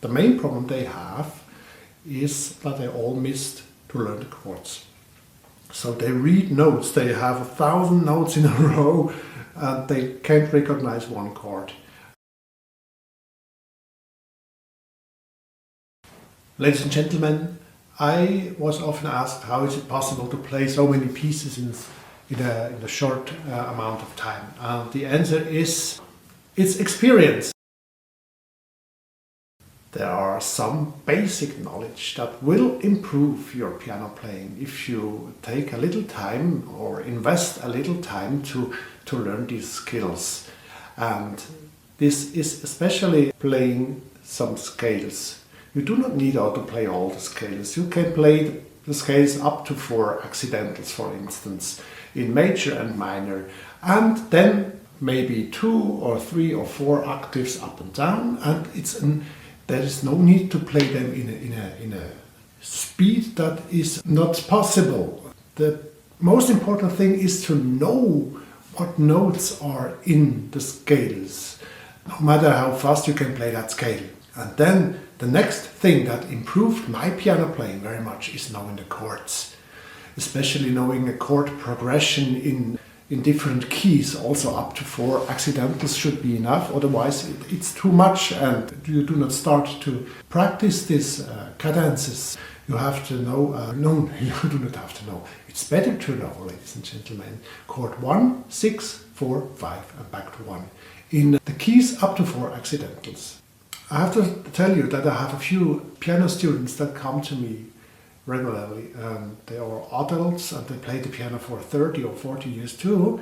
The main problem they have is that they all missed to learn the chords. So they read notes, they have 1,000 notes in a row and they can't recognize one chord. Ladies and gentlemen, I was often asked how is it possible to play so many pieces in a short amount of time. And the answer is, it's experience. There are some basic knowledge that will improve your piano playing if you take a little time or invest a little time to learn these skills. And this is especially playing some scales. You do not need to play all the scales. You can play the scales up to 4 accidentals, for instance, in major and minor, and then maybe 2 or 3 or 4 octaves up and down, and there is no need to play them in a speed that is not possible. The most important thing is to know what notes are in the scales, no matter how fast you can play that scale. And then the next thing that improved my piano playing very much is knowing the chords, especially knowing a chord progression in different keys. Also up to 4 accidentals should be enough, otherwise it's too much and you do not start to practice these cadences. You have to know, no, you do not have to know. It's better to know, ladies and gentlemen, chord 1, 6, 4, 5 and back to 1 in the keys up to 4 accidentals. I have to tell you that I have a few piano students that come to me regularly, and they are adults and they play the piano for 30 or 40 years too,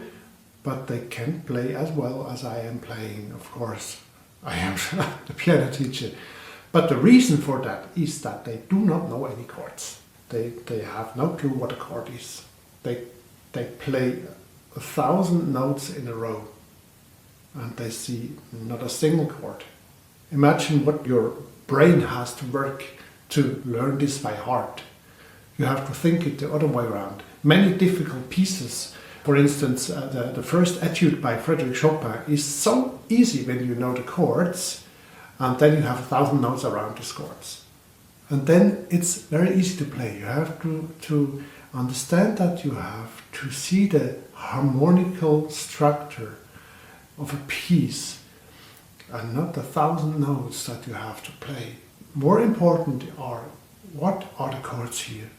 but they can't play as well as I am playing. Of course, I am the piano teacher, but the reason for that is that they do not know any chords. They have no clue what a chord is. They play 1,000 notes in a row and they see not a single chord. Imagine what your brain has to work to learn this by heart. You have to think it the other way around. Many difficult pieces, for instance, the first etude by Frédéric Chopin is so easy when you know the chords, and then you have 1,000 notes around these chords. And then it's very easy to play. You have to understand that you have to see the harmonical structure of a piece and not the 1,000 notes that you have to play. More important are, what are the chords here?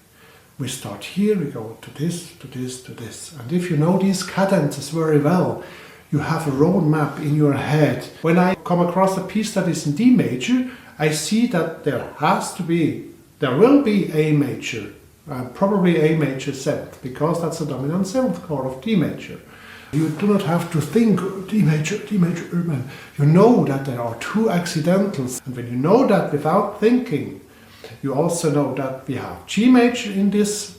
We start here, we go to this, to this, to this. And if you know these cadences very well, you have a roadmap in your head. When I come across a piece that is in D major, I see that there will be A major, probably A major 7th, because that's the dominant 7th chord of D major. You do not have to think D major, urban. You know that there are 2 accidentals, and when you know that without thinking, you also know that we have G major in this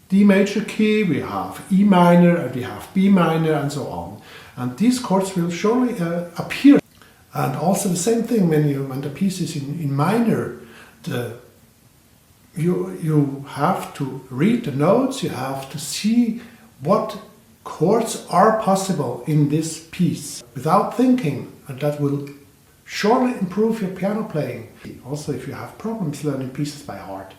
D major key, we have E minor, and we have B minor, and so on. And these chords will surely appear. And also the same thing when the piece is in minor, you have to read the notes, you have to see what chords are possible in this piece without thinking, and that will surely improve your piano playing. Also, if you have problems learning pieces by heart,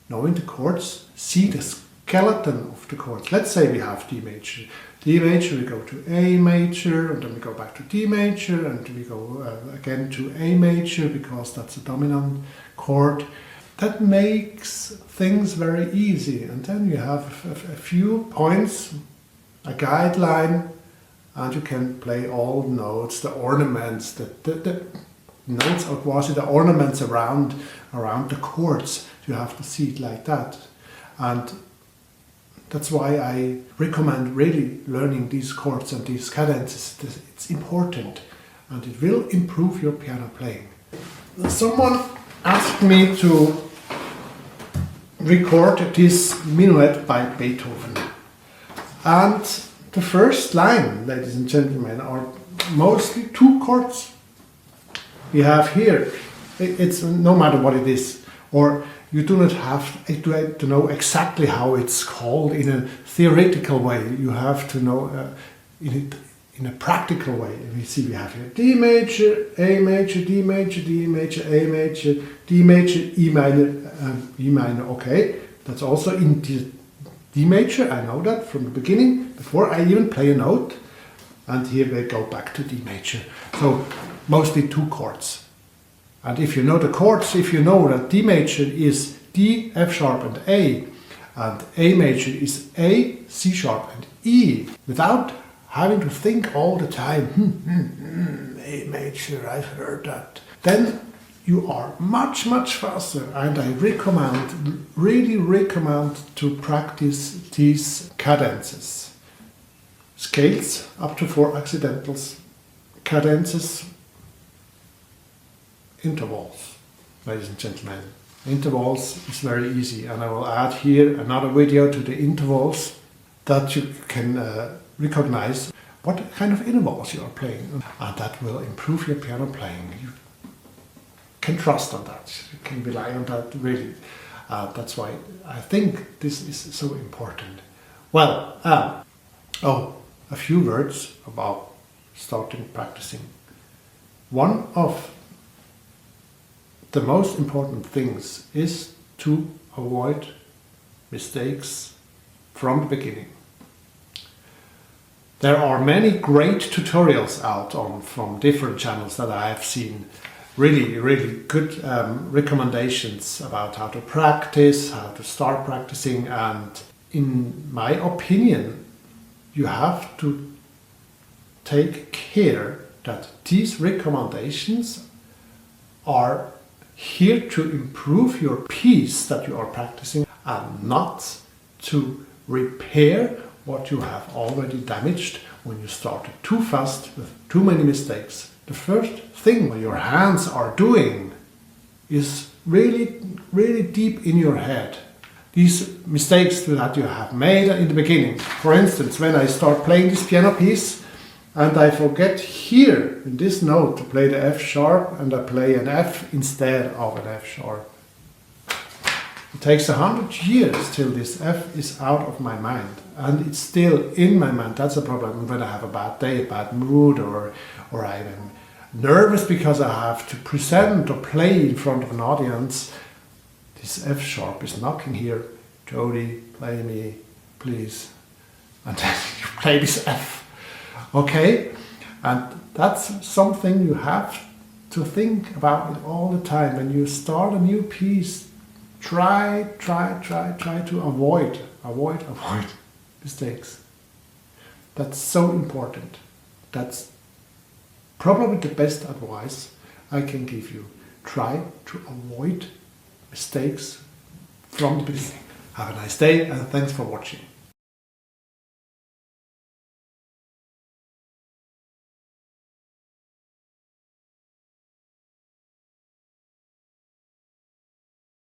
knowing the chords, see the skeleton of the chords. Let's say we have D major. D major, we go to A major, and then we go back to D major, and we go again to A major because that's a dominant chord. That makes things very easy, and then you have a few points, a guideline, and you can play all notes, the ornaments, the notes, or quasi the ornaments around the chords. You have to see it like that, and that's why I recommend really learning these chords and these cadences. It's important, and it will improve your piano playing. Someone asked me to record this minuet by Beethoven. And the first line, ladies and gentlemen, are mostly 2 chords. We have here, it's no matter what it is, or you do not have to know exactly how it's called in a theoretical way. You have to know in in a practical way. We see we have here D major, A major, D major, D major, A major, D major, E minor, okay. That's also in D major, I know that from the beginning, before I even play a note. And here we go back to D major. So mostly 2 chords. And if you know the chords, if you know that D major is D, F sharp and A major is A, C sharp and E, without having to think all the time, A major, I've heard that, then you are much, much faster. And I really recommend to practice these cadences. Scales up to 4 accidentals, cadences, intervals, ladies and gentlemen. Intervals is very easy, and I will add here another video to the intervals that you can recognize what kind of intervals you are playing, and that will improve your piano playing. You can trust on that, you can rely on that really. That's why I think this is so important. Well, a few words about starting practicing. One of the most important things is to avoid mistakes from the beginning. There are many great tutorials out from different channels that I have seen. Really good recommendations about how to practice, how to start practicing, and in my opinion, you have to take care that these recommendations are here to improve your piece that you are practicing and not to repair what you have already damaged when you started too fast with too many mistakes. The first thing what your hands are doing is really deep in your head. These mistakes that you have made in the beginning. For instance, when I start playing this piano piece and I forget here in this note to play the F sharp and I play an F instead of an F sharp. It takes 100 years till this F is out of my mind, and it's still in my mind. That's a problem when I have a bad day, a bad mood, or I'm nervous because I have to present or play in front of an audience. This F sharp is knocking here. Jody, play me, please. And then you play this F. Okay? And that's something you have to think about it all the time. When you start a new piece, try to avoid mistakes. That's so important. That's probably the best advice I can give you. Try to avoid mistakes from the beginning. Have a nice day and thanks for watching.